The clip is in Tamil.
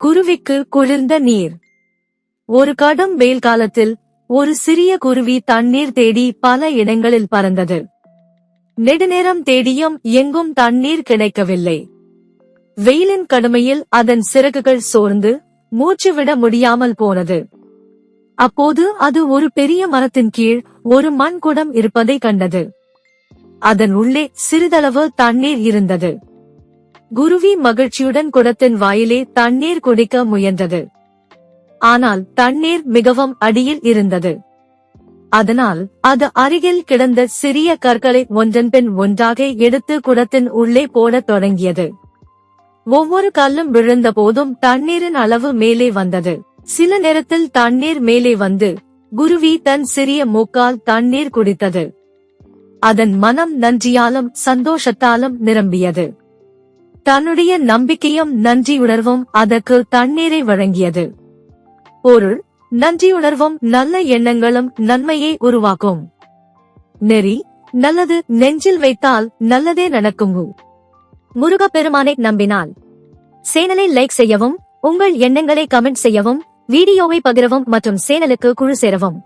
குருவிக்கு குளிர்ந்த நீர். ஒரு கடும் வெயில் காலத்தில் ஒரு சிறிய குருவி தண்ணீர் தேடி பல இடங்களில் பறந்தது. நெடுநேரம் தேடியும் எங்கும் தண்ணீர் கிடைக்கவில்லை. வெயிலின் கடுமையில் அதன் சிறகுகள் சோர்ந்து மூச்சுவிட முடியாமல் போனது. அப்போது அது ஒரு பெரிய மரத்தின் கீழ் ஒரு மண் குடம் இருப்பதை கண்டது. அதன் உள்ளே சிறிதளவு தண்ணீர் இருந்தது. குருவி மகிழ்ச்சியுடன் குடத்தின் வாயிலே தண்ணீர் குடிக்க முயன்றது. ஆனால் தண்ணீர் மிகவும் அடியில் இருந்தது. அதனால் அது அருகில் கிடந்த சிறிய கற்களை ஒன்றன் பின் ஒன்றாக எடுத்து குடத்தின் உள்ளே போடத் தொடங்கியது. ஒவ்வொரு கல்லும் விழுந்த போதும் தண்ணீரின் அளவு மேலே வந்தது. சில நேரத்தில் தண்ணீர் மேலே வந்து குருவி தன் சிறிய மூக்கால் தண்ணீர் குடித்தது. அதன் மனம் நன்றியாலும் சந்தோஷத்தாலும் நிரம்பியது. தன்னுடைய நம்பிக்கையும் நன்றியுணர்வும் அதற்கு தண்ணீரை வழங்கியது. பொருள்: நன்றியுணர்வும் நல்ல எண்ணங்களும் நன்மையை உருவாக்கும். நெறி: நல்லது நெஞ்சில் வைத்தால் நல்லதே நடக்கும். முருகப்பெருமானை நம்பினால். சேனலை லைக் செய்யவும், உங்கள் எண்ணங்களை கமெண்ட் செய்யவும், வீடியோவை பகிரவும் மற்றும் சேனலுக்கு குழு சேரவும்.